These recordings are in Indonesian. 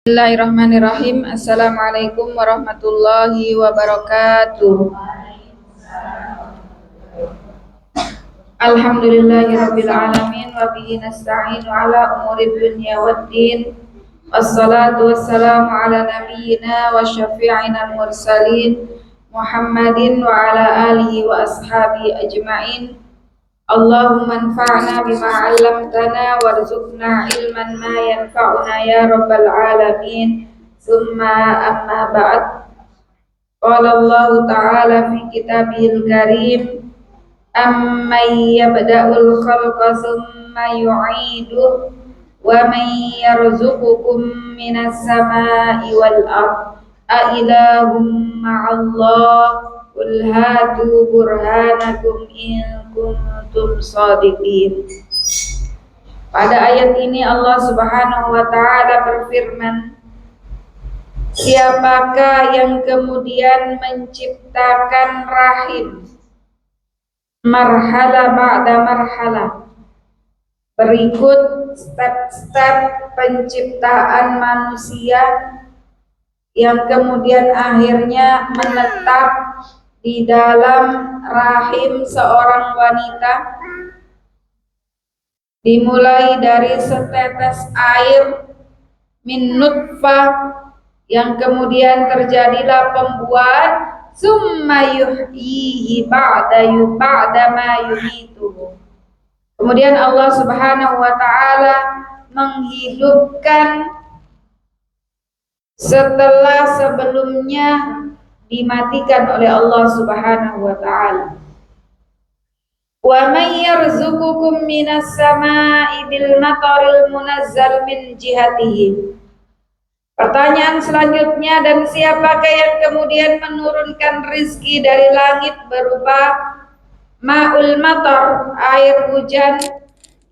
Bismillahirrahmanirrahim. Assalamualaikum warahmatullahi wabarakatuh. Alhamdulillahirabbil alamin wa bihi nasta'inu ala umuri dunya waddin. Wassalatu wassalamu ala nabiyyina wa syafi'ina al-mursalin Muhammadin wa ala alihi wa ashabihi ajma'in. Allahumma anfa'na bima 'allamtana warzuqna ilman ma yanfa'una ya rabbal alamin. Summa amma ba'd. Qala Allah ta'ala fi kitabihil karim, amman yabda'ul khalqa summa yu'iduhu wa man yarzuqukum minas sama'i wal ardh a ilahum ma'allah qul hatu burhanakum in kuntum shadiqin. Pada ayat ini Allah Subhanahu wa taala berfirman, siapakah yang kemudian menciptakan rahim marhala ba'da marhala, berikut step-step penciptaan manusia yang kemudian akhirnya menetap di dalam rahim seorang wanita, dimulai dari setetes air min nutfah yang kemudian terjadilah pembuahan, summa yuhyihi ba'da ma yumituhu. Kemudian Allah Subhanahu wa taala menghidupkan setelah sebelumnya dimatikan oleh Allah Subhanahu wa taala. Wa may yarzuqukum minas sama'i bil mataril munazzal min jihatihi. Pertanyaan selanjutnya, dan siapakah yang kemudian menurunkan rizki dari langit berupa ma'ul matar, air hujan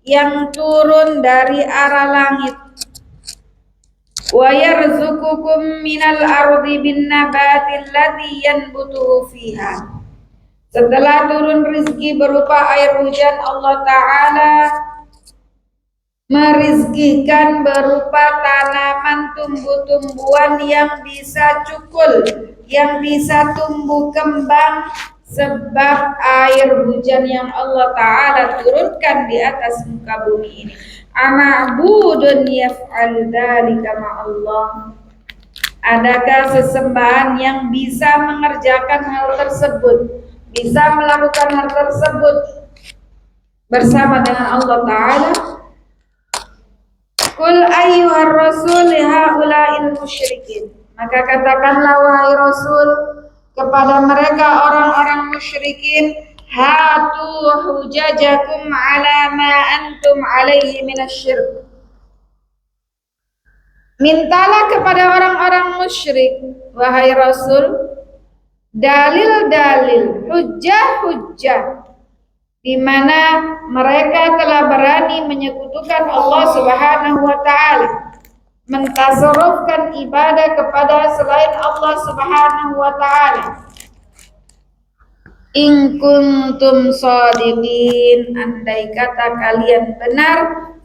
yang turun dari arah langit. Wa yarzuqukum minal ardi bin nabati allati yanbutu fiha. Setelah turun rizki berupa air hujan, Allah Ta'ala merizkikan berupa tanaman tumbuh-tumbuhan yang bisa cukul, yang bisa tumbuh kembang sebab air hujan yang Allah Ta'ala turunkan di atas muka bumi ini. Ama'budun yaf'al dzalika ma'allah. Adakah sesembahan yang bisa mengerjakan hal tersebut, bisa melakukan hal tersebut bersama dengan Allah Ta'ala? Qul ayyuhar rasul haula'il musyrikin. Maka katakanlah wahai Rasul kepada mereka orang-orang musyrikin, hatu hujajakum ala ma antum alaihi minasyirk. Mintalah kepada orang-orang musyrik, wahai Rasul, dalil-dalil, hujjah-hujjah di mana mereka telah berani menyekutukan Allah Subhanahu wa taala, mentasarrufkan ibadah kepada selain Allah Subhanahu wa taala. In kuntum shadiqin, andai kata kalian benar,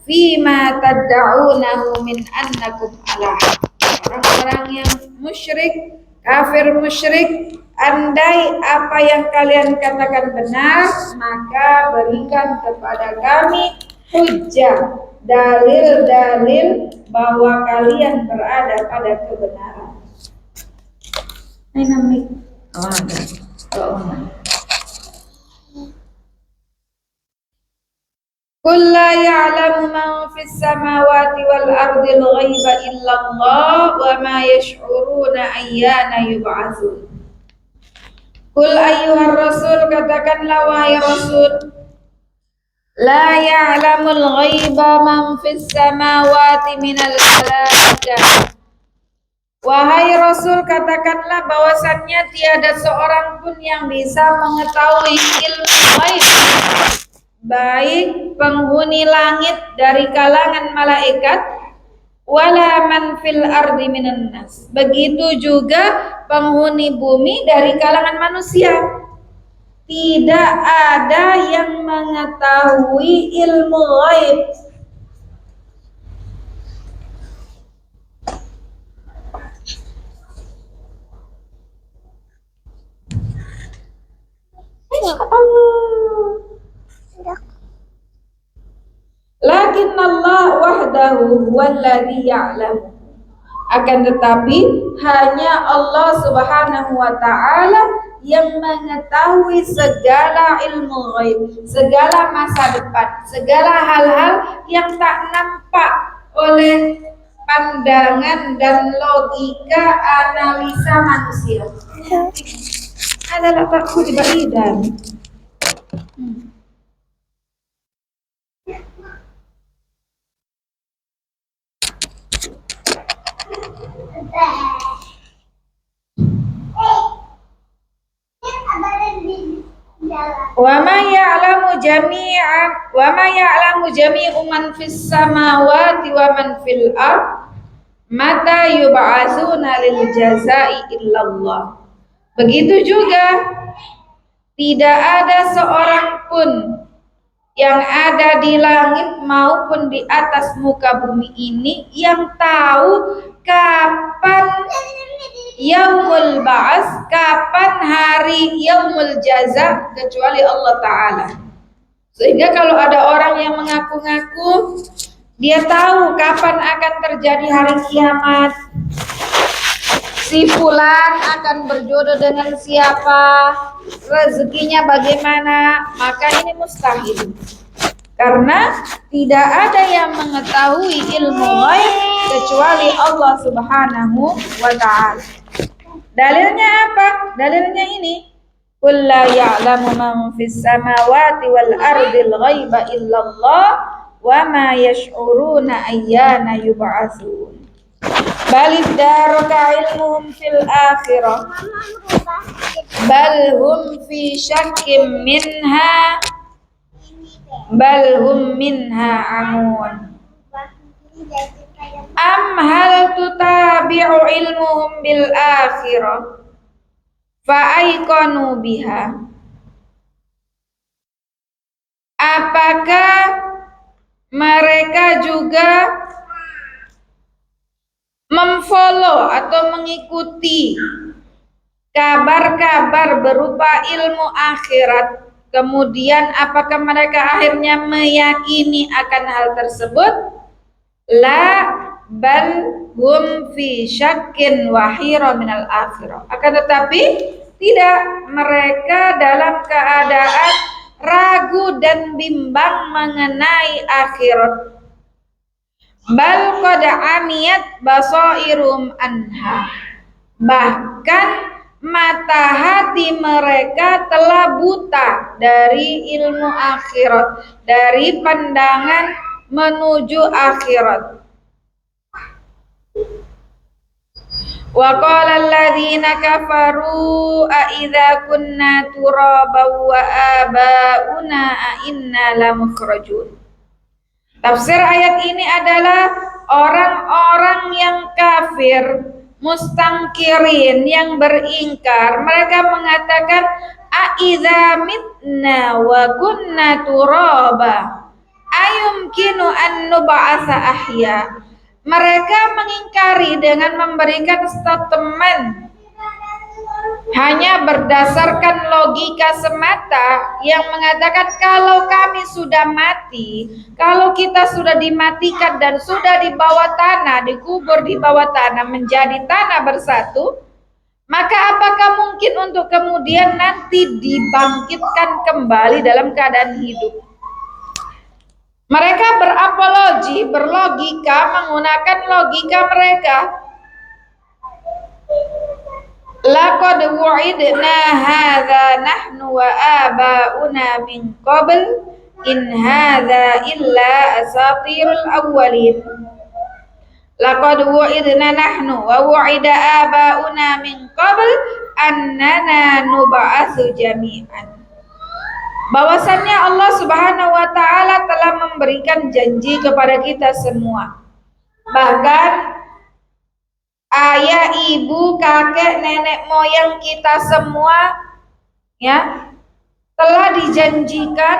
fima tad'unahu min annakum ala. Orang-orang yang musyrik, kafir musyrik, andai apa yang kalian katakan benar, maka berikan kepada kami hujjah, dalil-dalil bahwa kalian berada pada kebenaran. Ini mik. Oh, ada. Qul la ya'lamu man fis samawati wal ardi al-ghaiba illa Allah wa ma yash'uruna ayyana yub'atsun. Qul ayyuhar rasul, katakanlah wahai Rasul, la ya'lamul ghaiba man fis samawati minal malaikah. Wahai Rasul, katakanlah bahwasannya tiada seorang pun yang bisa mengetahui ilmu ghaib, baik penghuni langit dari kalangan malaikat, wala man fil ardi minan nas, begitu juga penghuni bumi dari kalangan manusia. Tidak ada yang mengetahui ilmu ghaib huwallazi ya'lam. Akan tetapi hanya Allah Subhanahu wa taala yang mengetahui segala ilmu ghaib, segala masa depan, segala hal-hal yang tak nampak oleh pandangan dan logika analisa manusia. Adalah takut beridan. Wa ma ya'lamu jami'u man fis samawati wa man fil ard mata yub'atsuna lil jazaa'i illallah. Begitu juga tidak ada seorang pun yang ada di langit maupun di atas muka bumi ini yang tahu kapan yaumul ba'ats, kapan hari yaumul jaza, kecuali Allah Ta'ala. Sehingga kalau ada orang yang mengaku-ngaku dia tahu kapan akan terjadi hari kiamat, si fulan akan berjodoh dengan siapa, rezekinya bagaimana, maka ini mustahil. Karena tidak ada yang mengetahui ilmu ghaib kecuali Allah Subhanahu wa ta'ala. Dalilnya apa? Dalilnya ini, qul la ya'lamu man fis samawati wal ardil ghaiba illallah wa ma yash'uruna ayyana yub'atsun. Balid daraka ilmuhum fil akhirah bal hum fi syakkim minha bal hum minha amun. Am hal tutabi'u ilmuhum bil akhirah fa'aikonu biha. Apakah mereka juga memfollow atau mengikuti kabar-kabar berupa ilmu akhirat, kemudian apakah mereka akhirnya meyakini akan hal tersebut? La bal hum fi syakkin wahira minal akhirah. Akan tetapi tidak, mereka dalam keadaan ragu dan bimbang mengenai akhirat. Bal qad amiyat basairum anha. Bahkan mata hati mereka telah buta dari ilmu akhirat, dari pandangan menuju akhirat. Wa qala alladziina kafaru a idza kunna turaban wa abauna a inna lamukhrajun. Tafsir ayat ini adalah orang-orang yang kafir, mustangkirin, yang beringkar. Mereka mengatakan a idza mitna wa kunna turaba ayumkinu an nub'atsa ahya. Mereka mengingkari dengan memberikan statement hanya berdasarkan logika semata yang mengatakan kalau kami sudah mati, kalau kita sudah dimatikan dan sudah di bawah tanah, dikubur di bawah tanah menjadi tanah bersatu, maka apakah mungkin untuk kemudian nanti dibangkitkan kembali dalam keadaan hidup? Mereka berapologi, berlogika, menggunakan logika mereka. Laqad wu'idna hadza nahnu wa abauna min qabl in hadza illa asatirul awwalin. Laqad wu'idna nahnu wa wu'ida abauna min qabl annana nub'atsu jami'an. Bahwasannya Allah Subhanahu wa ta'ala telah memberikan janji kepada kita semua. Bahkan ayah, ibu, kakek, nenek moyang kita semua ya telah dijanjikan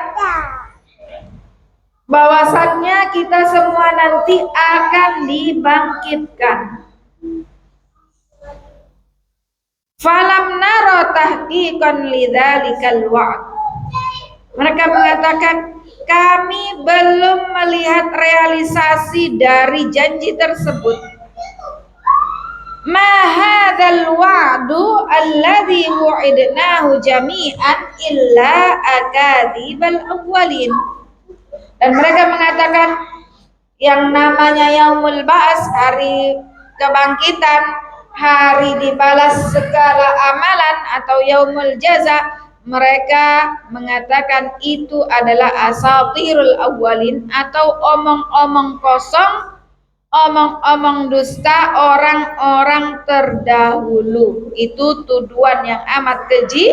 bahwasannya kita semua nanti akan dibangkitkan. Falam nara tahqiqan lidzalikal wa'd. Mereka mengatakan kami belum melihat realisasi dari janji tersebut. Ma hadzal wa'du alladzi wu'idnahu jami'an illa akadzibal awwalin. Dan mereka mengatakan yang namanya yaumul ba'ats, hari kebangkitan, hari dibalas segala amalan atau yaumul jaza, mereka mengatakan itu adalah asatirul awwalin atau omong-omong kosong, omong-omong dusta orang-orang terdahulu. Itu tuduhan yang amat keji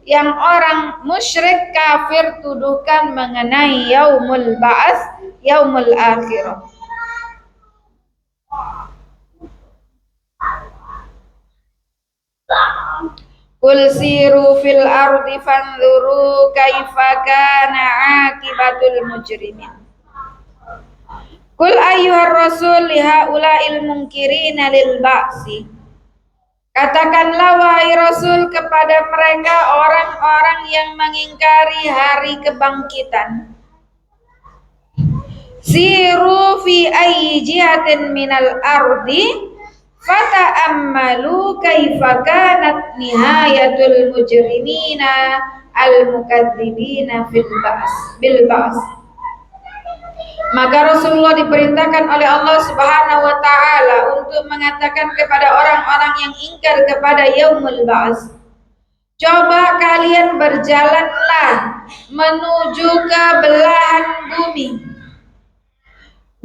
yang orang musyrik kafir tuduhkan mengenai yaumul ba'ats, yaumul akhirah. Qul siru fil ardi fanzuru kaifa kana akibatul mujrimin. Qul ayyuhar rasul lihaula'il munkirina lil ba'si. Katakanlah wahai Rasul kepada mereka orang-orang yang mengingkari hari kebangkitan. Siru fi ayyi jihatin minal ardi fata'ammalu kaifa kanat nihayatul mujrimina al-mukadzibina bil ba's. Maka Rasulullah diperintahkan oleh Allah Subhanahu wa taala untuk mengatakan kepada orang-orang yang ingkar kepada yaumul ba'ats, coba kalian berjalanlah menuju ke belahan bumi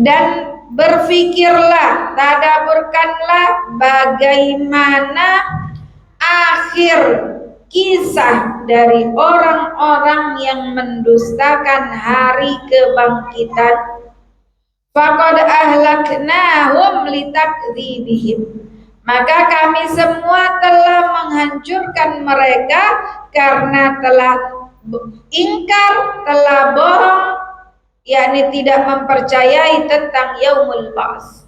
dan berfikirlah, tadaburkanlah bagaimana akhir kisah dari orang-orang yang mendustakan hari kebangkitan. Faqad ahlaknahum litakdzibihim. Maka kami semua telah menghancurkan mereka karena telah ingkar, telah bohong, yakni tidak mempercayai tentang yaumul ba'ats.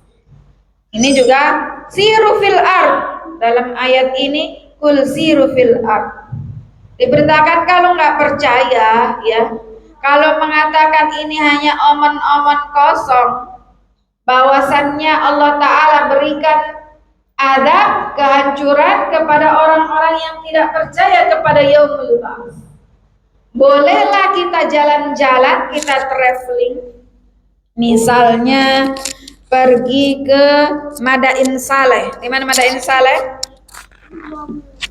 Ini juga siru fil ard. Dalam ayat ini kul siru fil ard. Diberitakan kalau nggak percaya, ya, kalau mengatakan ini hanya omong-omong kosong, bahwasannya Allah Ta'ala berikan adab, kehancuran kepada orang-orang yang tidak percaya kepada yaumul ba'ats. Bolehlah kita jalan-jalan, kita traveling, misalnya pergi ke Madain Saleh. Di mana Madain Saleh?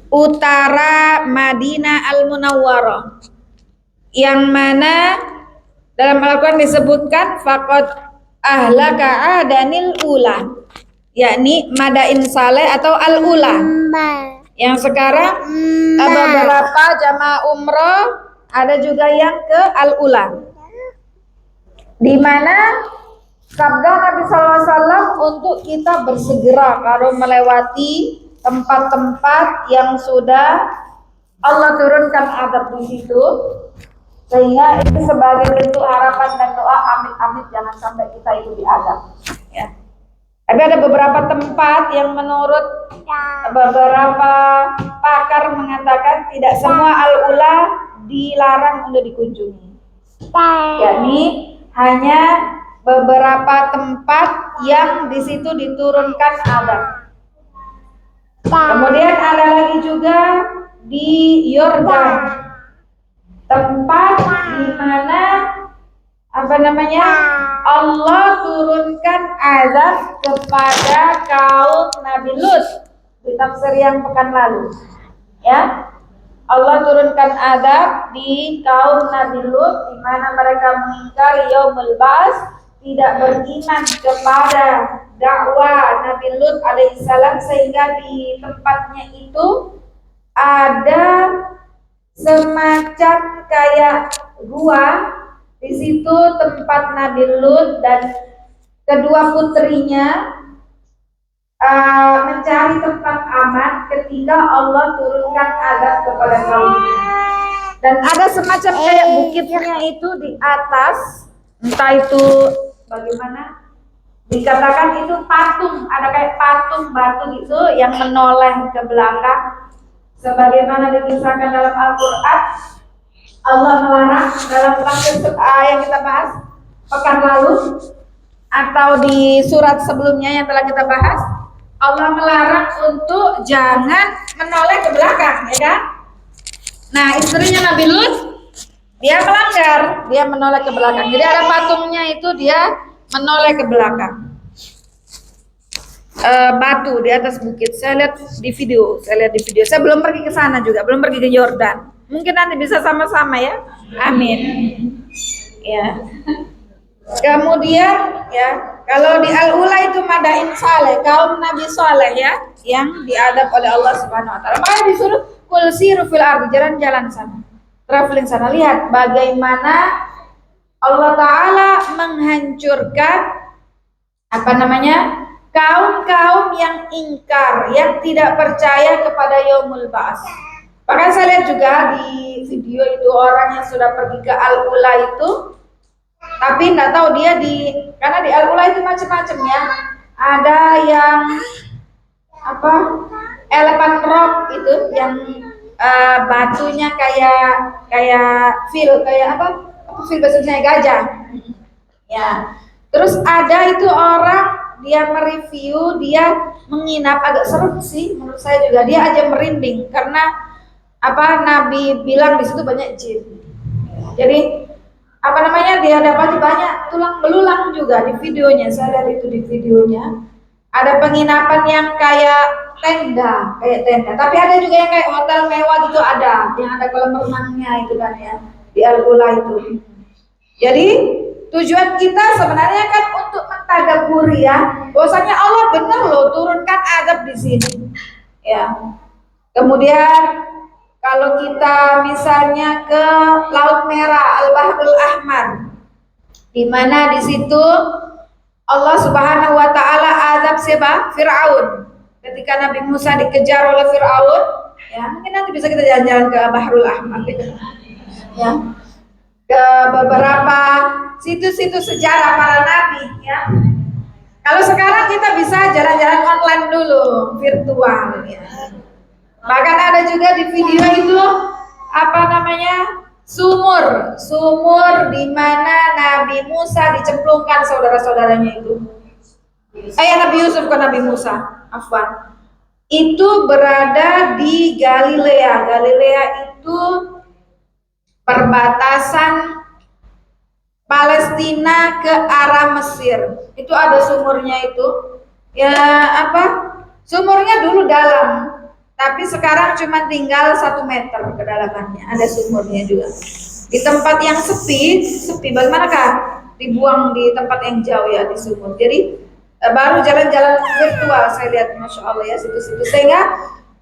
Utara Madinah Al-Munawwarah, yang mana dalam Al-Quran disebutkan faqad ahlaka adanil ula, yakni Madain Saleh atau Al-Ula, yang sekarang beberapa jamaah umroh ada juga yang ke Al-Ula, di mana sabda Nabi SAW untuk kita bersegera kalau melewati tempat-tempat yang sudah Allah turunkan azab di situ, sehingga itu sebagai bentuk harapan dan doa, amit-amit jangan sampai kita itu diazab, ya. Tapi ada beberapa tempat yang menurut beberapa pakar mengatakan tidak semua Al-Ula dilarang untuk dikunjungi, yakni hanya beberapa tempat yang di situ diturunkan azab. Kemudian ada lagi juga di Yordan, tempat di mana Allah turunkan azab kepada kaum Nabi Lut di tafsir yang pekan lalu, ya. Allah turunkan azab di kaum Nabi Lut di mana mereka mengingkari yaumul ba'ats, tidak beriman kepada dakwah Nabi Lut alaihissalam, sehingga di tempatnya itu ada semacam kayak gua. Di situ tempat Nabi Lut dan kedua putrinya mencari tempat aman ketika Allah turunkan azab kepada kaumnya. Dan ada semacam kayak bukitnya itu di atas, entah itu bagaimana, dikatakan itu patung, ada kayak patung batu gitu yang menoleh ke belakang, sebagaimana dikisahkan dalam Al-Quran. Allah melarang dalam tafsir yang kita bahas pekan lalu atau di surat sebelumnya yang telah kita bahas, Allah melarang untuk jangan menoleh ke belakang, ya kan? Nah, istrinya Nabi Lut, dia melanggar, dia menoleh ke belakang. Jadi ada patungnya itu dia menoleh ke belakang. Batu di atas bukit. Saya lihat di video. Saya belum pergi ke sana juga, belum pergi ke Yordan. Mungkin nanti bisa sama-sama ya. Amin. Ya. Kemudian ya, kalau di Al-Ula itu madain saleh, kaum Nabi Saleh ya, yang diadab oleh Allah Subhanahu wa taala. Makanya disuruh kul siru fil ardi, jalan-jalan sana. Traveling sana, lihat bagaimana Allah taala menghancurkan kaum-kaum yang ingkar, yang tidak percaya kepada yaumul ba'ats. Bahkan saya lihat juga di video itu orang yang sudah pergi ke Al-Ula itu, tapi nggak tahu dia karena di Al-Ula itu macam-macam ya. Ada yang elephant rock itu yang batunya kayak fil bahasa Indonesia gajah. Ya. Terus ada itu orang dia mereview, dia menginap, agak serem sih menurut saya juga. Dia aja merinding karena Nabi bilang di situ banyak jin. Jadi dia dapat banyak tulang belulang juga di videonya. Saya lihat itu di videonya. Ada penginapan yang kayak tenda. Tapi ada juga yang kayak hotel mewah gitu, ada yang ada kolam renangnya itu kan ya, di Al-Ula itu. Jadi tujuan kita sebenarnya kan untuk mentadabburi ya, bahwasanya Allah benar loh turunkan azab di sini. Ya. Kemudian kalau kita misalnya ke Laut Merah, Al-Bahrul Ahmar, di mana di situ Allah Subhanahu wa taala azab siapa? Firaun. Ketika Nabi Musa dikejar oleh Firaun, ya mungkin nanti bisa kita jalan-jalan ke Bahrul Ahmar gitu. Ya. Ke beberapa situs-situs sejarah para nabi ya. Kalau sekarang kita bisa jalan-jalan online dulu, virtual ya. Bahkan ada juga di video itu sumur di mana Nabi Musa dicemplungkan saudara-saudaranya itu. Nabi Yusuf ke Nabi Musa, afwan. Itu berada di Galilea. Galilea itu perbatasan Palestina ke arah Mesir. Itu ada sumurnya itu. Ya sumurnya dulu dalam, tapi sekarang cuma tinggal 1 meter kedalamannya. Ada sumurnya juga. Di tempat yang sepi, bagaimanakah? Dibuang di tempat yang jauh ya, di sumur. Jadi baru jalan-jalan virtual saya lihat, masya Allah ya, situs-situs, sehingga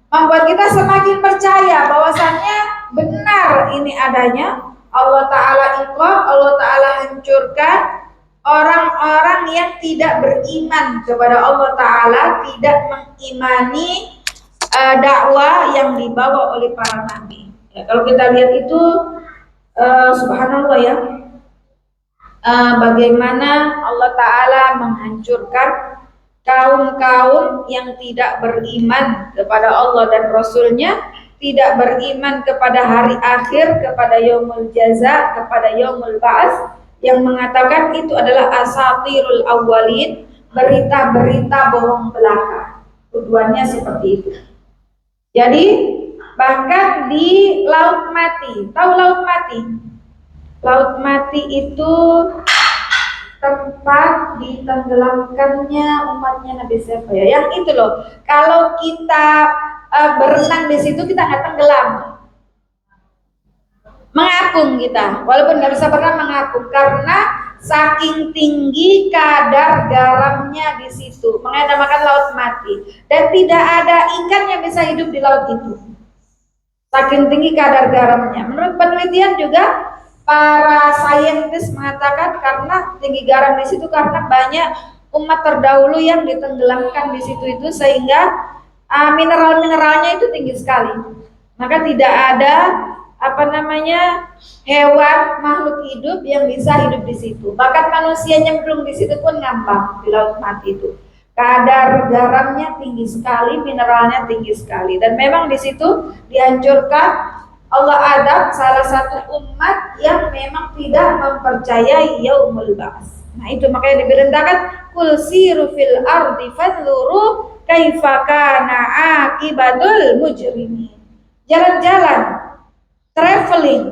membuat kita semakin percaya bahwasannya benar ini adanya Allah Ta'ala iqab, Allah Ta'ala hancurkan orang-orang yang tidak beriman kepada Allah Ta'ala, tidak mengimani dakwah yang dibawa oleh para nabi. Ya, kalau kita lihat itu subhanallah ya, bagaimana Allah Ta'ala menghancurkan kaum-kaum yang tidak beriman kepada Allah dan Rasulnya, tidak beriman kepada hari akhir, kepada yaumul jaza, kepada yaumul ba'ats, yang mengatakan itu adalah asatirul awwalin, berita-berita bohong belaka. Tujuannya seperti itu. Jadi bahkan di Laut Mati, tahu Laut Mati? Laut Mati itu tempat ditenggelamkannya umatnya Nabi siapa ya? Yang itu loh. Kalau kita berenang di situ kita nggak tenggelam, mengapung kita. Walaupun nggak bisa berenang, mengapung karena saking tinggi kadar garamnya di situ. Makanya namakan Laut Mati. Dan tidak ada ikan yang bisa hidup di laut itu. Saking tinggi kadar garamnya. Menurut penelitian juga, para saintis mengatakan karena tinggi garam di situ karena banyak umat terdahulu yang ditenggelamkan di situ itu, sehingga mineral-mineralnya itu tinggi sekali. Maka tidak ada hewan makhluk hidup yang bisa hidup di situ. Bahkan manusia nyemplung di situ pun ngambang di Laut Mati itu. Kadar garamnya tinggi sekali, mineralnya tinggi sekali, dan memang di situ dihancurkan Allah adab salah satu umat yang memang tidak mempercayai yaumul ba'ats. Nah itu makanya diberitakan kul siru fil ardi fanzuru kaifa kana akibatul mujrimin. Jalan-jalan, traveling,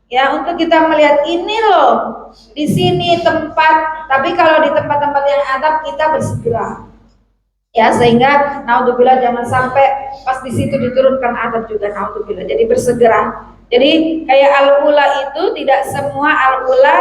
ya untuk kita melihat ini loh, di sini tempat. Tapi kalau di tempat-tempat yang adab kita bersegera, ya sehingga naudzubillah jangan sampai pas di situ diturunkan adab juga naudzubillah. Jadi bersegera. Jadi kayak al-ula itu tidak semua al-ula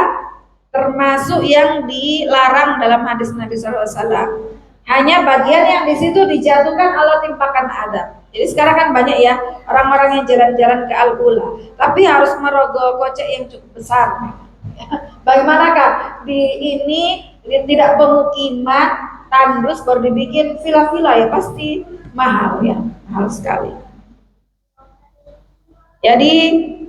termasuk yang dilarang dalam hadis Nabi SAW. Hanya bagian yang di situ dijatuhkan Allah timpakan adab. Jadi sekarang kan banyak ya orang-orang yang jalan-jalan ke al-ula, tapi harus merogoh kocek yang cukup besar. Bagaimanakah di ini tidak pemukiman tandus baru dibikin villa-villa, ya pasti mahal ya, mahal sekali. Jadi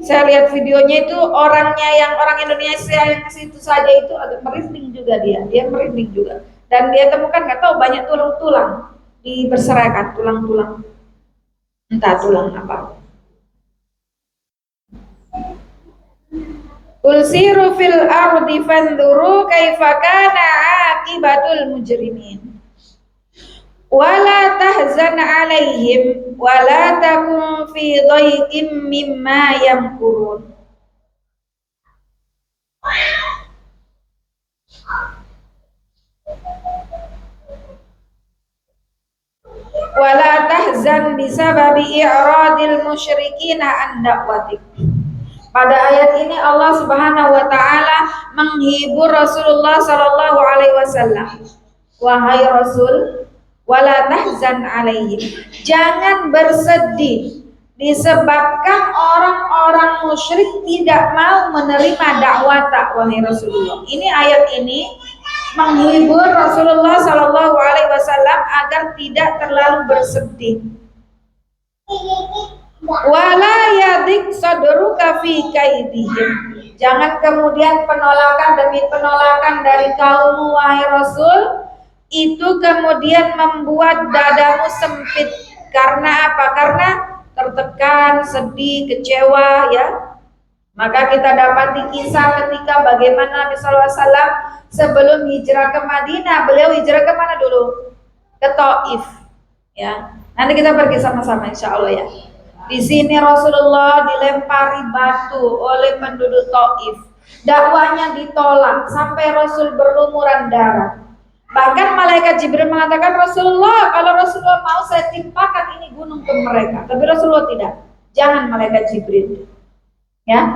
saya lihat videonya itu orangnya yang orang Indonesia yang ke situ saja itu agak merinding juga dia merinding juga. Dan dia temukan nggak tahu banyak tulang-tulang berserakan, tulang-tulang, entah tulang apa. Qul siru fil ardi fanzuru kaifa kana akibatul mujrimin. Wala tahzan alaihim wala takun fi dhaiqin mimma yamkurun. Wala tahzan bisababi i'radil musyrikina an da'watik. Pada ayat ini Allah Subhanahu wa taala menghibur Rasulullah sallallahu alaihi wasallam. Wahai Rasul, wala tahzan alaihim. Jangan bersedih disebabkan orang-orang musyrik tidak mau menerima dakwah wahai Rasulullah. Ini ayat ini menghibur Rasulullah sallallahu alaihi wasallam agar tidak terlalu bersedih. Wala yadik sadruka fi kaidihim. Jangan kemudian penolakan demi penolakan dari kaummu wahai Rasul itu kemudian membuat dadamu sempit. Karena apa? Karena tertekan, sedih, kecewa ya. Maka kita dapati kisah ketika bagaimana Nabi SAW sebelum hijrah ke Madinah, beliau hijrah ke mana dulu? Ke Taif ya. Nanti kita pergi sama-sama insya Allah ya. Di sini Rasulullah dilempari batu oleh penduduk Taif. Dakwanya ditolak sampai Rasul berlumuran darah. Bahkan malaikat Jibril mengatakan Rasulullah, kalau Rasulullah mau saya timpakan ini gunung ke mereka. Tapi Rasulullah tidak. Jangan malaikat Jibril. Ya.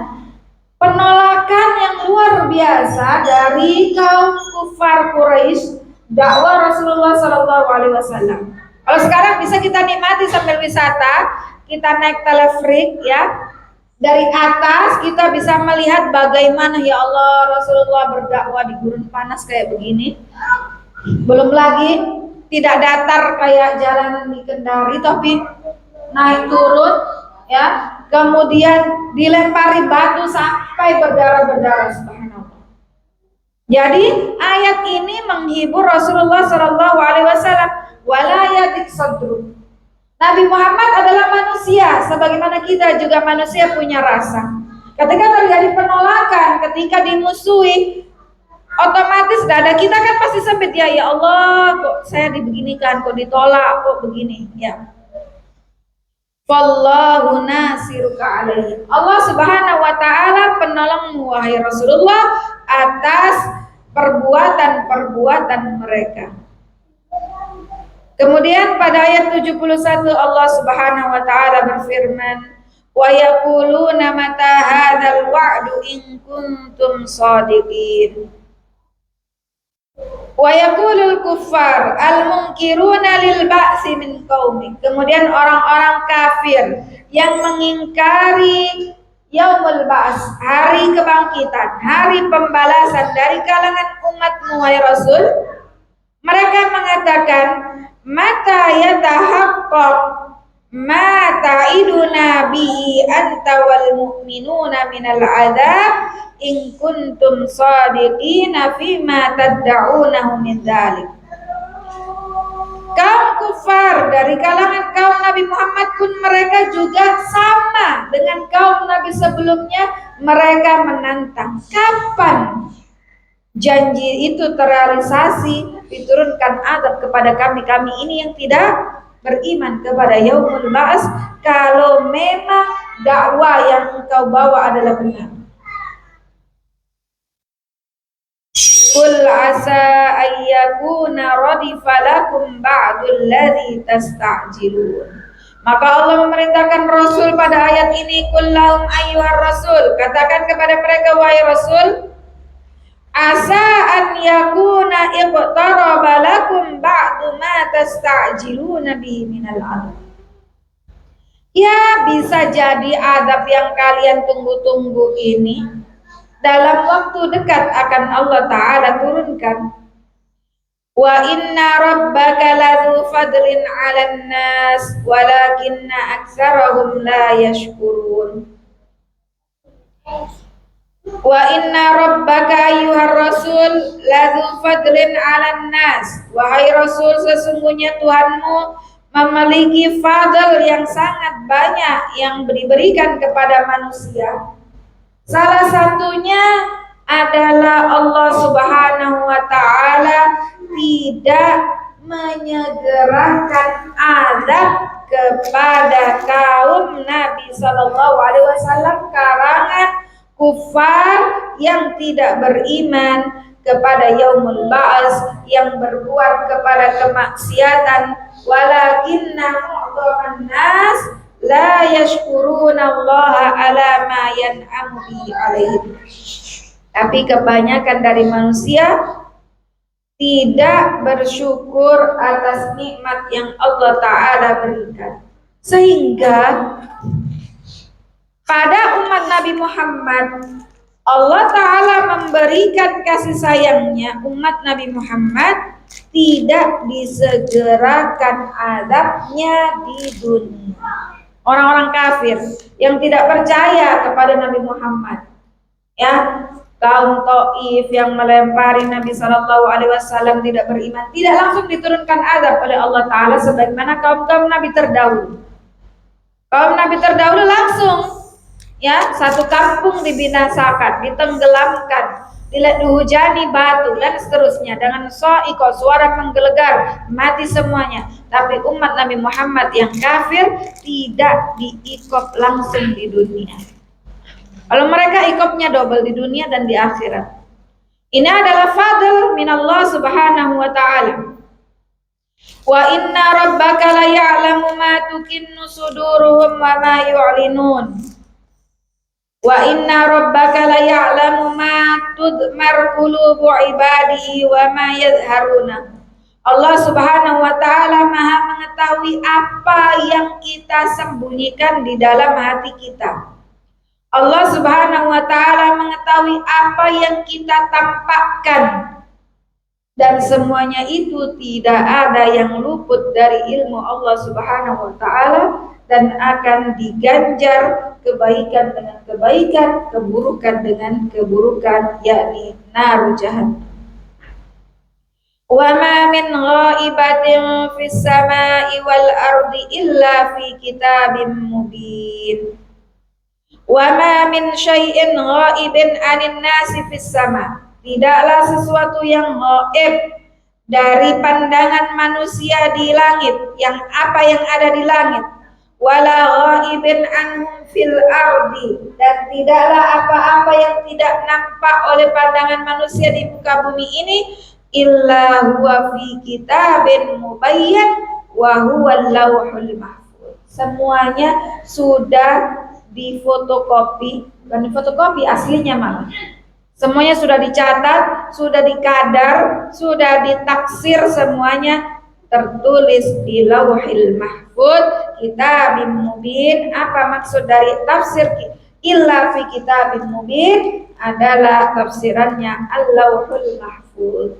Penolakan yang luar biasa dari kaum kufar Quraisy dakwah Rasulullah Shallallahu Alaihi Wasallam. Kalau sekarang bisa kita nikmati sambil wisata, kita naik teleferik ya, dari atas kita bisa melihat bagaimana ya Allah Rasulullah berdakwah di gurun panas kayak begini. Belum lagi tidak datar kayak jalanan di Kendari, tapi naik turun ya, kemudian dilempari batu sampai berdarah-berdarah. Subhanallah. Jadi ayat ini menghibur Rasulullah Shallallahu Alaihi Wasallam. Wala yadik sadru. Nabi Muhammad adalah manusia, sebagaimana kita juga manusia punya rasa. Ketika terjadi penolakan, ketika dimusuhi, otomatis dada kita kan pasti sempit ya. Ya Allah, kok saya dibeginikan, kok ditolak, kok begini ya. Wallahu nasiruka alaihim. Allah Subhanahu wa taala penolongmu wahai Rasulullah atas perbuatan-perbuatan mereka. Kemudian pada ayat 71 Allah Subhanahu wa taala berfirman, "Wa yaquluna mata hadzal wa'du in kuntum shadiqin." Wa yaqulul kuffar al-munkiruna lil ba'si min qaumik. Kemudian orang-orang kafir yang mengingkari yaumul ba's, hari kebangkitan, hari pembalasan dari kalangan umatmu wahai Rasul, mereka mengatakan, mata yatahaqqaq ma ta'iduna bihi anta wal mu'minuna minal adzab in kuntum shadiqina fima tad'unahu min dzalik. Kaum kufar dari kalangan kaum Nabi Nabi Muhammad pun mereka juga sama dengan kaum Nabi sebelumnya, mereka menantang kapan janji itu terrealisasi, diturunkan azab kepada kami ini yang tidak beriman kepada yaumul ba'ats, kalau memang dakwah yang engkau bawa adalah benar. Qul asa ayyakuna radifa lakum ba'dul ladzi tasta'jilun. Maka Allah memerintahkan Rasul pada ayat ini, qul lahum ayyuhar rasul, katakan kepada mereka wahai Rasul, asa an yakuna iqtaraba lakum ba'du ma tasta'jiluna bi minal adab. Ya, bisa jadi adab yang kalian tunggu-tunggu ini dalam waktu dekat akan Allah Ta'ala turunkan. Wa inna rabbaka ladzu fadlin 'alan nas walakinna aktsarahum la yashkurun. Wa inna rabbaka ayyuhar rasul ladzu fadlin 'alan nas. Wahai Rasul, sesungguhnya Tuhanmu memiliki fadl yang sangat banyak yang diberikan kepada manusia. Salah satunya adalah Allah Subhanahu wa Ta'ala tidak menyegerakan azab kepada kaum Nabi Sallallahu Alaihi Wasallam karangan kufar yang tidak beriman kepada yaumul ba'ats, yang berbuat kepada kemaksiatan, walakinna mu'dhaman nas la yashkuruna Allah ala ma yan'amu bi alaihim. Tapi kebanyakan dari manusia tidak bersyukur atas nikmat yang Allah Ta'ala berikan. Sehingga pada umat Nabi Muhammad, Allah Ta'ala memberikan kasih sayangnya. Umat Nabi Muhammad tidak disegerakan azabnya di dunia. Orang-orang kafir yang tidak percaya kepada Nabi Muhammad, ya, kaum Taif yang melempari Nabi Sallallahu Alaihi Wasallam, tidak beriman, tidak langsung diturunkan azab oleh Allah Ta'ala sebagaimana kaum-kaum Nabi terdahulu. Kaum Nabi terdahulu langsung, ya, satu kampung dibinasakan, ditenggelamkan, dihujani batu dan seterusnya dengan so'iko, suara menggelegar, mati semuanya. Tapi umat Nabi Muhammad yang kafir tidak diikop langsung di dunia. Kalau mereka ikopnya double di dunia dan di akhirat. Ini adalah fadl minallah Subhanahu wa Ta'ala. Wa inna rabbaka la ya'lamu ma tukinnu suduruhum wa ma yu'linun. Wa inna rabbaka la ya'lamu ma tudmar qulubu ibadihi wa ma yadharuna. Allah Subhanahu wa Ta'ala Maha mengetahui apa yang kita sembunyikan di dalam hati kita. Allah Subhanahu wa Ta'ala mengetahui apa yang kita tampakkan, dan semuanya itu tidak ada yang luput dari ilmu Allah Subhanahu wa Ta'ala, dan akan diganjar kebaikan dengan kebaikan, keburukan dengan keburukan, yakni naru jahannam. Wa ma min ghaibatin fis samai wal ardi illa fi kitabim mubin. Wa ma min syai'in ghaibin 'anil nasi fis sama. Tidaklah sesuatu yang gaib dari pandangan manusia di langit, yang apa yang ada di langit, wala ghaibin anhum fil ardi, dan tidaklah apa-apa yang tidak nampak oleh pandangan manusia di muka bumi ini, illa huwa fi kitabin mubayyan wa huwal lauhul mahfuz. Semuanya sudah difotokopi, bukan difotokopi, aslinya malah. Semuanya sudah dicatat, sudah dikadar, sudah ditaksir, semuanya tertulis di lauhil mahfuz, kitabim mubin. Apa maksud dari tafsir illa fi kitabim mubin? Adalah tafsirannya al-lauhul mahfuz.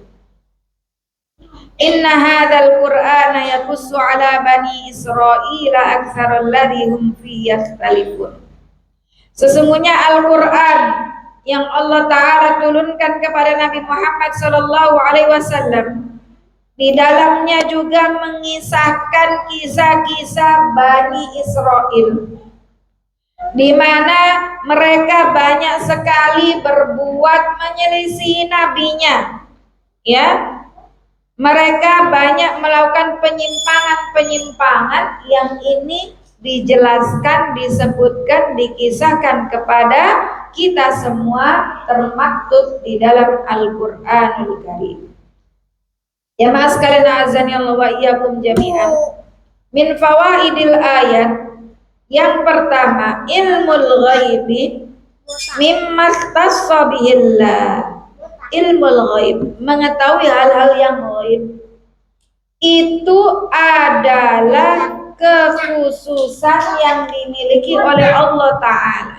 Inna hadzal qur'ana yaqussu ala bani Israila aktsara alladzi hum fihi yakhtalifun. Sesungguhnya Al-Qur'an yang Allah Ta'ala turunkan kepada Nabi Muhammad sallallahu alaihi wasallam Di dalamnya juga mengisahkan kisah-kisah Bani Israel, di mana mereka banyak sekali berbuat menyelisih nabinya, ya. Mereka banyak melakukan penyimpangan-penyimpangan yang ini dijelaskan, disebutkan, dikisahkan kepada kita semua, termaktub di dalam Al-Qur'anul Karim. Ya mas kalian azani Allah wa iyyakum jami'an. Min fawaidil ayat, yang pertama ilmul ghaibi mimma ikhtassa bihillah. Ilmul ghaib, mengetahui hal-hal yang ghaib, itu adalah kekhususan yang dimiliki oleh Allah Ta'ala.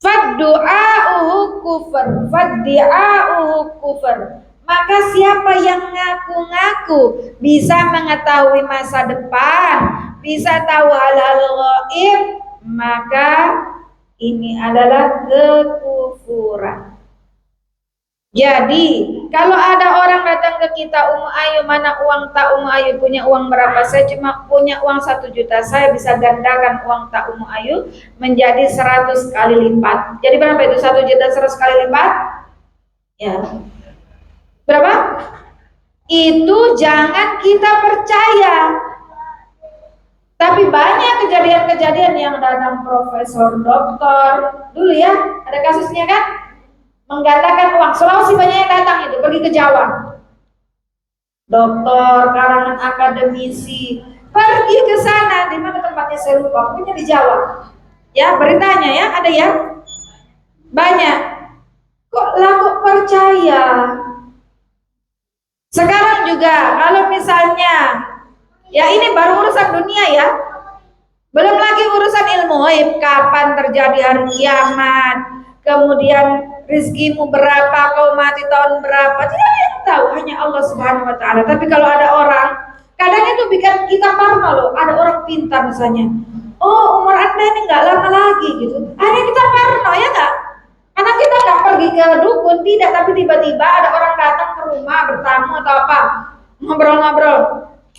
Faddu'a'uhu kufur, faddi'a'uhu kufur. Maka siapa yang ngaku-ngaku bisa mengetahui masa depan, bisa tahu hal-hal gaib, maka ini adalah kekufuran. Jadi kalau ada orang datang ke kita, Umu Ayu mana uang tak, Umu Ayu punya uang berapa? Saya cuma punya uang 1 juta, saya bisa gandakan uang tak Umu Ayu menjadi 100 kali lipat. Jadi berapa itu 1 juta 100 kali lipat? Ya, berapa? Itu jangan kita percaya. Tapi banyak kejadian-kejadian yang datang profesor, doktor, dulu ya, ada kasusnya kan? Menggandakan uang. Sulawesi banyak yang datang itu, pergi ke Jawa. Doktor, kalangan akademisi, pergi ke sana. Di mana tempatnya saya lupa, pokoknya di Jawa. Ya, beritanya ya, ada ya. Banyak. Kok laku percaya? Sekarang juga, kalau misalnya, ya ini baru urusan dunia ya. Belum lagi urusan ilmu gaib, kapan terjadi hari kiamat, kemudian rizkimu berapa, kau mati tahun berapa, tidak ada yang tahu, hanya Allah Subhanahu wa Ta'ala. Tapi kalau ada orang, kadang itu bikin kita parno loh. Ada orang pintar misalnya, oh umur Anda ini nggak lama lagi gitu, akhirnya kita parno ya nggak? Karena kita nggak pergi ke dukun, tidak, tapi tiba-tiba ada orang datang ke rumah bertamu atau apa, ngobrol-ngobrol,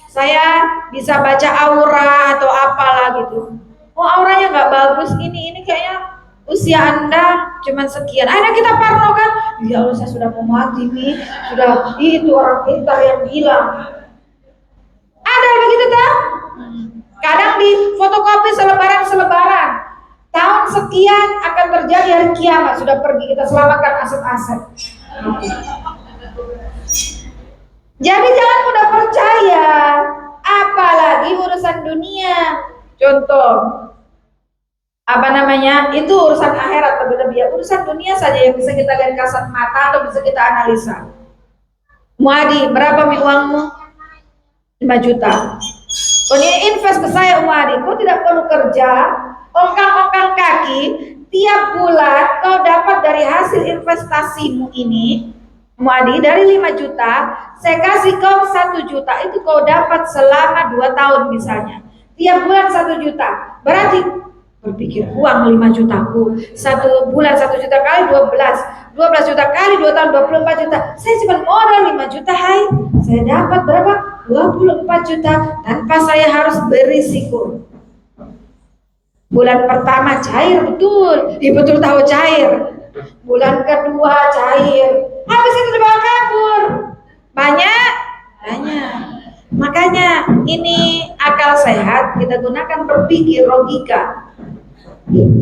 saya bisa baca aura atau apalah gitu. Oh auranya nggak bagus, ini kayaknya usia Anda cuma sekian. Akhirnya kita parno kan, ya Allah saya sudah mau mati nih, sudah itu orang pintar yang bilang. Ada begitu tak? Kadang di fotokopi selebaran tahun sekian akan terjadi hari kiamat, sudah pergi kita selamatkan aset-aset. Jadi jangan mudah percaya, apalagi urusan dunia. Contoh, apa namanya, itu urusan akhirat lebih-lebih ya. Urusan dunia saja yang bisa kita lihat kasat mata atau bisa kita analisa. Muadi, berapa uangmu? 5 juta. Kau ini invest ke saya Muadi, kau tidak perlu kerja, ongkang-ongkang kaki, tiap bulan kau dapat dari hasil investasimu ini, Muadi, dari 5 juta, saya kasih kau 1 juta, itu kau dapat selama 2 tahun misalnya. Tiap bulan 1 juta, berarti berpikir uang 5 jutaku, 1 bulan 1 juta kali 12 juta kali 2 tahun 24 juta. Saya cuma modal 5 juta, hai, saya dapat berapa? 24 juta tanpa saya harus berisiko. Bulan pertama cair betul, betul tahu cair. Bulan kedua cair, habis itu dibawa kabur. Banyak. Makanya ini akal sehat kita gunakan, berpikir logika.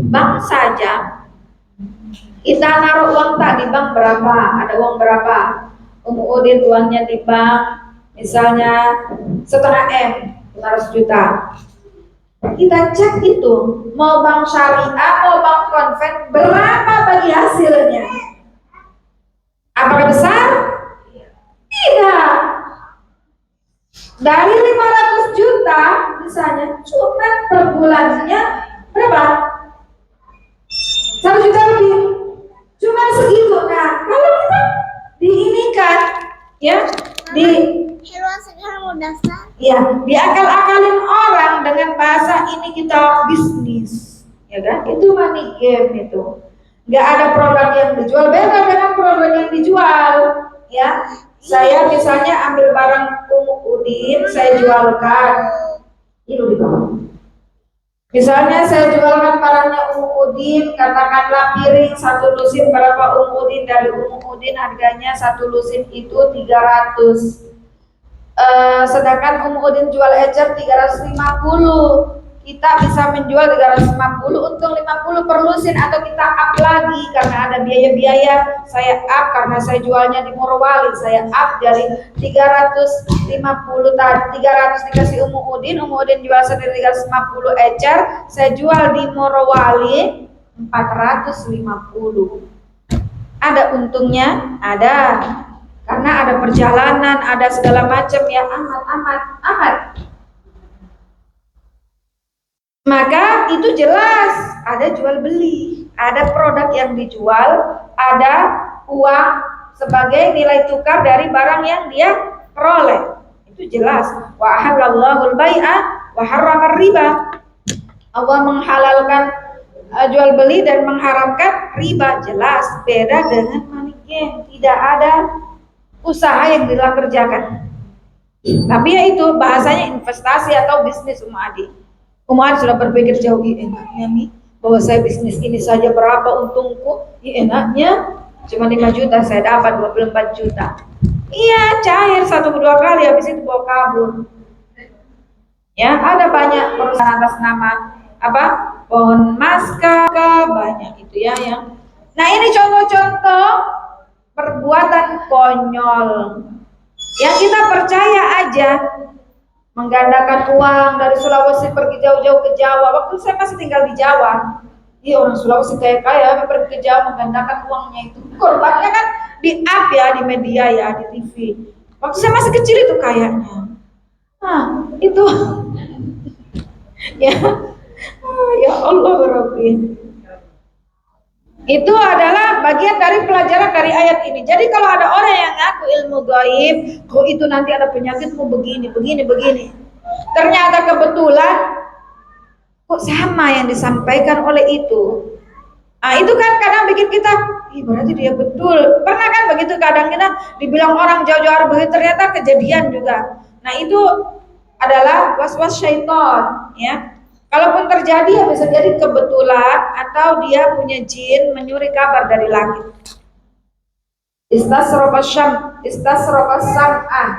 Bank saja, kita naruh uang tak di bank berapa, ada uang berapa, Udin uangnya di bank misalnya 0,5 M, 500 juta. Kita cek itu, mau bank syariah, mau bank konven, berapa bagi hasilnya? Apakah besar? Tidak. Dari 500 juta misalnya, cuma per bulannya berapa? 1 juta lebih, cuma segitu. Nah, kalau kita diinikan, ya, diakal-akalin orang dengan bahasa ini kita bisnis, ya kan? Itu money game itu. Nggak ada produk yang dijual, beda dengan produk yang dijual, ya. Saya misalnya ambil barang Udin, saya jualkan. Ini di bawah. Misalnya saya jualkan barangnya Udin, katakanlah piring satu lusin berapa Udin, dari Udin harganya satu lusin itu 300. Sedangkan Udin jual ecer 350. Kita bisa menjual 350, untung 50 per lusin, atau kita up lagi karena ada biaya-biaya. Saya up karena saya jualnya di Morowali, saya up dari 350 tadi, 300 dikasih Udin jual sendiri 350 ecer, saya jual di Morowali 450. Ada untungnya? Ada. Karena ada perjalanan, ada segala macam ya, amat. Maka itu jelas ada jual beli, ada produk yang dijual, ada uang sebagai nilai tukar dari barang yang dia peroleh. Itu jelas. Wa halallahu al-bai'a wa harrama riba. Allah menghalalkan jual beli dan mengharamkan riba, jelas. Beda dengan money game, tidak ada usaha yang dikerjakan. Tapi ya itu bahasanya investasi atau bisnis Umadi. Umar sudah berpikir jauh, enaknya nih bahwa saya bisnis ini saja berapa untungku, enaknya cuma 5 juta saya dapat 24 juta. Iya, cair 1-2 kali, habis itu bawa kabur. Ya, ada banyak perusahaan atas nama apa? Pohon Maska, banyak itu ya yang. Nah, ini contoh-contoh perbuatan konyol yang kita percaya aja. Menggandakan uang dari Sulawesi pergi jauh-jauh ke Jawa. Waktu saya masih tinggal di Jawa, orang Sulawesi kaya-kaya pergi ke Jawa menggandakan uangnya itu. Korbannya kan di up ya, di media ya, di TV. Waktu saya masih kecil itu kayaknya. Nah, itu ya, ya Allah Rabbi. Itu adalah bagian dari pelajaran dari ayat ini. Jadi kalau ada orang yang ngaku ilmu gaib, kok itu nanti ada penyakitmu begini. Ternyata kebetulan kok sama yang disampaikan oleh itu. Nah, itu kan kadang bikin kita, berarti dia betul. Pernah kan begitu kadang kita dibilang orang jauh-jauh begitu, ternyata kejadian juga. Nah, itu adalah was-was syaitan, ya. Kalaupun terjadi ya bisa jadi kebetulan atau dia punya jin menyuri kabar dari langit. Istasrofas sam'ah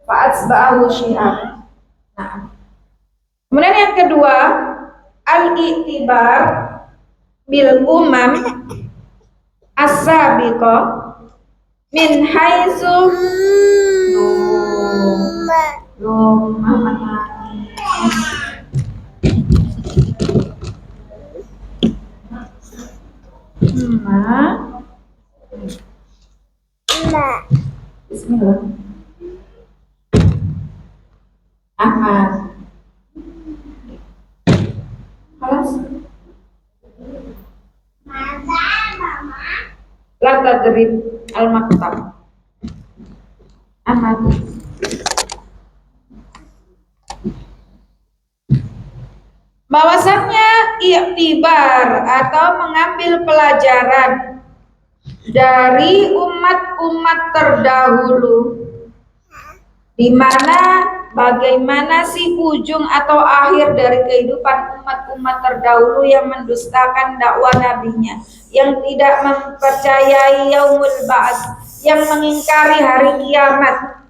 fa'atsba'ahu syihab. Nah. Kemudian yang kedua, al-i'tibar bil umam as-sabiqah min haitsu Bismillah. Ahmad. Halas. La tadrib al-maktab. Ahmad. Bahwasannya iktibar atau mengambil pelajaran dari umat-umat terdahulu, di mana bagaimana sih ujung atau akhir dari kehidupan umat-umat terdahulu yang mendustakan dakwah nabinya, yang tidak mempercayai yaumul ba'ats, yang mengingkari hari kiamat,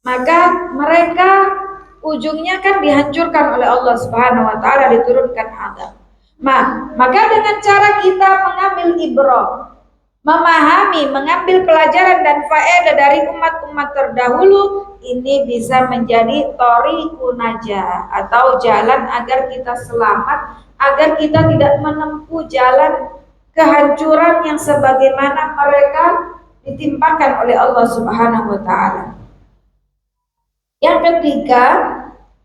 maka mereka ujungnya kan dihancurkan oleh Allah Subhanahu wa taala, diturunkan azab. Maka dengan cara kita mengambil ibrah, memahami, mengambil pelajaran dan faedah dari umat-umat terdahulu, ini bisa menjadi thoriqun najah atau jalan agar kita selamat, agar kita tidak menempuh jalan kehancuran yang sebagaimana mereka ditimpakan oleh Allah Subhanahu wa taala. Yang ketiga,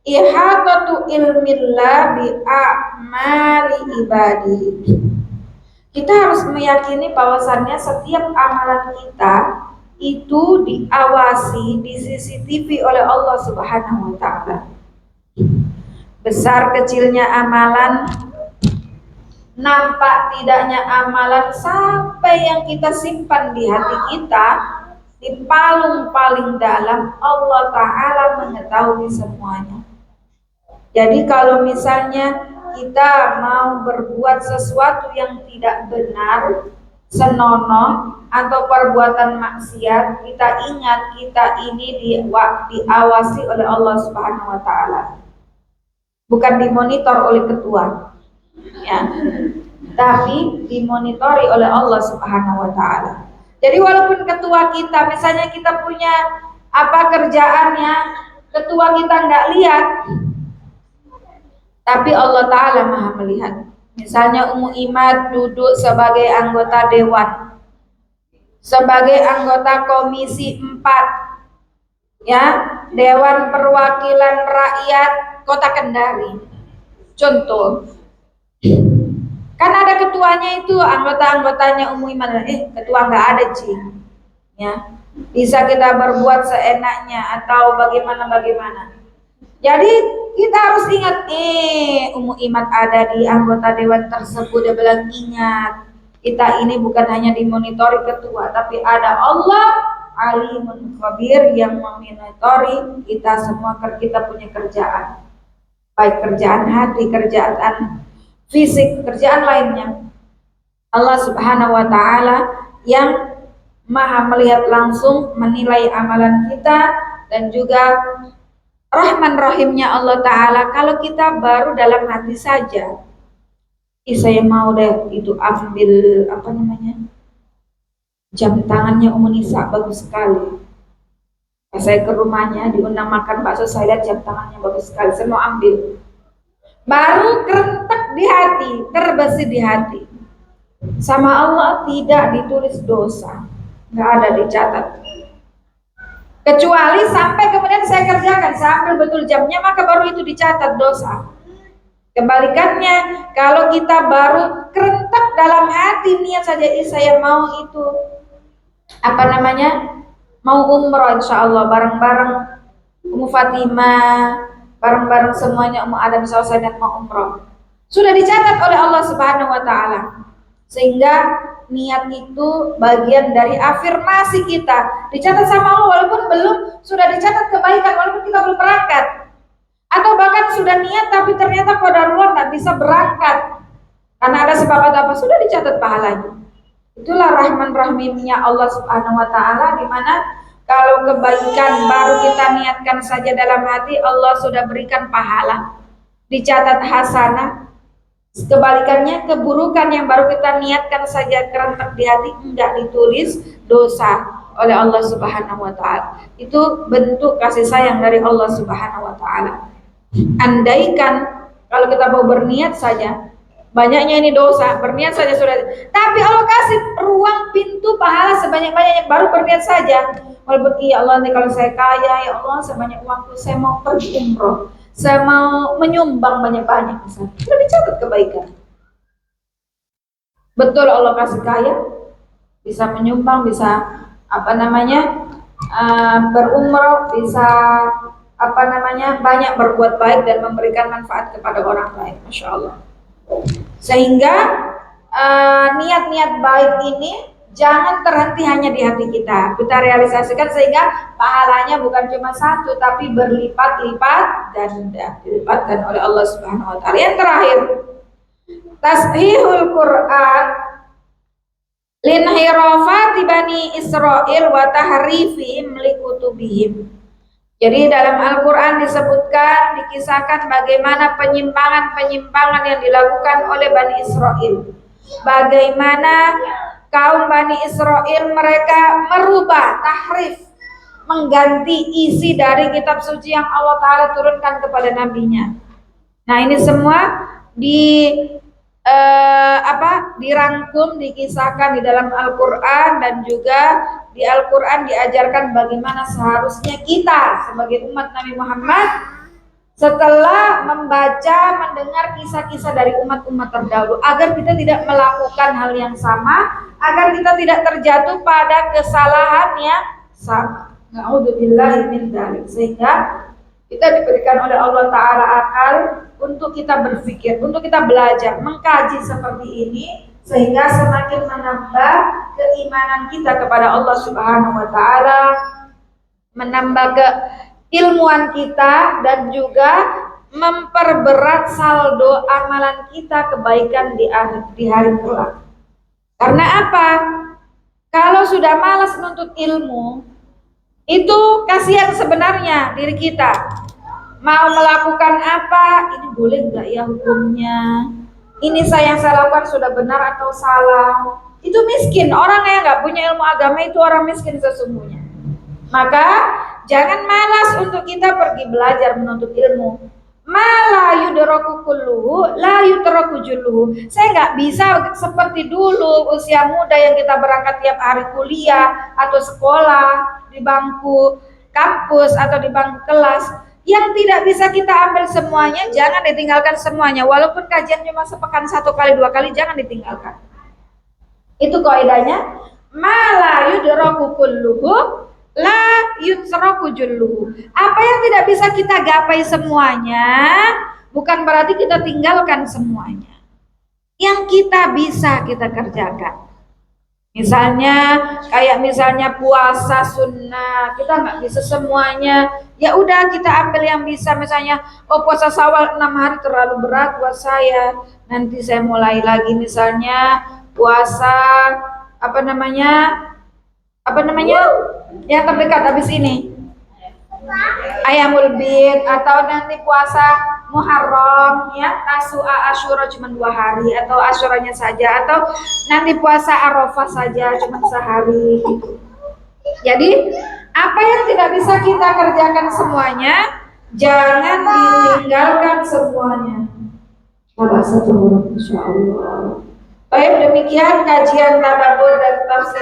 ihatatu ilmillah bi a'mali ibadihi. Kita harus meyakini bahwasannya setiap amalan kita itu diawasi, di CCTV oleh Allah Subhanahu wa taala. Besar kecilnya amalan, nampak tidaknya amalan, sampai yang kita simpan di hati kita, di palung paling dalam, Allah Ta'ala mengetahui semuanya. Jadi kalau misalnya kita mau berbuat sesuatu yang tidak benar, senonoh atau perbuatan maksiat, kita ingat kita ini diawasi oleh Allah Subhanahu wa taala. Bukan dimonitor oleh ketua. Ya. Tapi dimonitori oleh Allah Subhanahu wa taala. Jadi walaupun ketua kita, misalnya kita punya apa kerjaannya, ketua kita nggak lihat, tapi Allah Ta'ala maha melihat. Misalnya Ummu Imad duduk sebagai anggota dewan, sebagai anggota komisi 4, ya, Dewan Perwakilan Rakyat Kota Kendari. Contoh, kan ada ketuanya itu, anggota-anggotanya Ummu Imad. Ketua nggak ada, Cing. Ya, bisa kita berbuat seenaknya atau bagaimana. Jadi kita harus ingat, Ummu Imad ada di anggota dewan tersebut. Dia bilang, ingat, kita ini bukan hanya dimonitori ketua, tapi ada Allah Alimun Khabir yang memonitori kita semua. Kita punya kerjaan, baik kerjaan hati, kerjaan fisik, kerjaan lainnya. Allah Subhanahu wa taala yang maha melihat langsung, menilai amalan kita, dan juga Rahman Rahimnya Allah Ta'ala. Kalau kita baru dalam hati saja, saya mau deh itu ambil apa namanya, jam tangannya Ummu Nisa, bagus sekali. Pas saya ke rumahnya diundang makan bakso, saya lihat jam tangannya bagus sekali, saya mau ambil. Baru kerentek di hati, terbesit di hati. Sama Allah tidak ditulis dosa, nggak ada dicatat. Kecuali sampai kemudian saya kerjakan, saya ambil betul jamnya, maka baru itu dicatat dosa. Kebalikannya, kalau kita baru kerentak dalam hati niat saja, saya mau itu apa namanya, mau umroh insya Allah bareng-bareng Ummu Fatimah, bareng-bareng semuanya, Ummu Adam saya mau umroh, sudah dicatat oleh Allah Subhanahu wa taala. Sehingga niat itu bagian dari afirmasi kita, dicatat sama Allah, walaupun belum sudah dicatat kebaikan, walaupun kita belum berangkat, atau bahkan sudah niat tapi ternyata qadarullah nggak bisa berangkat karena ada sebab atau apa, sudah dicatat pahalanya. Itulah Rahman Rahimnya Allah Subhanahu wa taala, di mana kalau kebaikan baru kita niatkan saja dalam hati, Allah sudah berikan pahala, dicatat hasanah. Kebalikannya, keburukan yang baru kita niatkan saja kerentak di hati, enggak ditulis dosa oleh Allah Subhanahu wa taala. Itu bentuk kasih sayang dari Allah Subhanahu wa taala. Andaikan kalau kita mau berniat saja, banyaknya ini dosa, berniat saja sudah. Tapi Allah kasih ruang pintu pahala sebanyak-banyaknya, baru berniat saja. Walaupun ya Allah, nanti kalau saya kaya, ya Allah sebanyak uangku saya mau pergi umroh, saya mau menyumbang banyak-banyak, misalnya, sudah dicatat kebaikan. Betul Allah kasih kaya, bisa menyumbang, bisa apa namanya, berumroh, bisa apa namanya, banyak berbuat baik dan memberikan manfaat kepada orang lain, masya Allah. Sehingga niat-niat baik ini jangan terhenti hanya di hati kita realisasikan, sehingga pahalanya bukan cuma satu, tapi berlipat-lipat dan dilipatkan oleh Allah Subhanahu wa taala. Yang terakhir, tashihul Quran linhirafati bani Israil wa tahrifihim likutubihim. Jadi dalam Al-Quran disebutkan, dikisahkan bagaimana penyimpangan-penyimpangan yang dilakukan oleh Bani Israel. Bagaimana kaum Bani Israel mereka merubah, tahrif, mengganti isi dari kitab suci yang Allah Ta'ala turunkan kepada nabinya. Nah ini semua dirangkum, dikisahkan di dalam Al-Quran, dan juga di Al-Quran diajarkan bagaimana seharusnya kita sebagai umat Nabi Muhammad setelah membaca, mendengar kisah-kisah dari umat-umat terdahulu, agar kita tidak melakukan hal yang sama, agar kita tidak terjatuh pada kesalahan yang sama. Na'udzubillahi min dzalik. Sehingga kita diberikan oleh Allah Ta'ala akal untuk kita berpikir, untuk kita belajar, mengkaji seperti ini, sehingga semakin menambah keimanan kita kepada Allah Subhanahu wa taala, menambah keilmuan kita, dan juga memperberat saldo amalan kita kebaikan di hari kelak. Karena apa? Kalau sudah malas menuntut ilmu, itu kasihan sebenarnya diri kita. Mau melakukan apa, ini boleh nggak ya hukumnya? Ini yang saya lakukan sudah benar atau salah? Itu miskin. Orang yang nggak punya ilmu agama itu orang miskin sesungguhnya. Maka jangan malas untuk kita pergi belajar menuntut ilmu. Mala yudraku kulluhu la yutraku julluhu. Saya nggak bisa seperti dulu usia muda yang kita berangkat tiap hari kuliah atau sekolah di bangku kampus atau di bangku kelas. Yang tidak bisa kita ambil semuanya, jangan ditinggalkan semuanya. Walaupun kajian cuma sepekan 1 kali 2 kali, jangan ditinggalkan. Itu kaidahnya. Mala yudraku kulluhu la yutraku julluhu. Apa yang tidak bisa kita gapai semuanya, bukan berarti kita tinggalkan semuanya. Yang kita bisa kita kerjakan. Misalnya puasa sunnah, kita nggak bisa semuanya. Ya udah kita ambil yang bisa. Misalnya, puasa Syawal 6 hari terlalu berat buat saya. Nanti saya mulai lagi misalnya puasa apa namanya yang terdekat habis ini, Ayamul Bid, atau nanti puasa Muharram ya, Tasu'a Asyura cuma 2 hari atau Asyuranya saja, atau nanti puasa Arafah saja cuma sehari. Jadi apa yang tidak bisa kita kerjakan semuanya, jangan ditinggalkan semuanya. Salah satu orang, insyaallah. Baik, demikian kajian tadabbur dan tafsir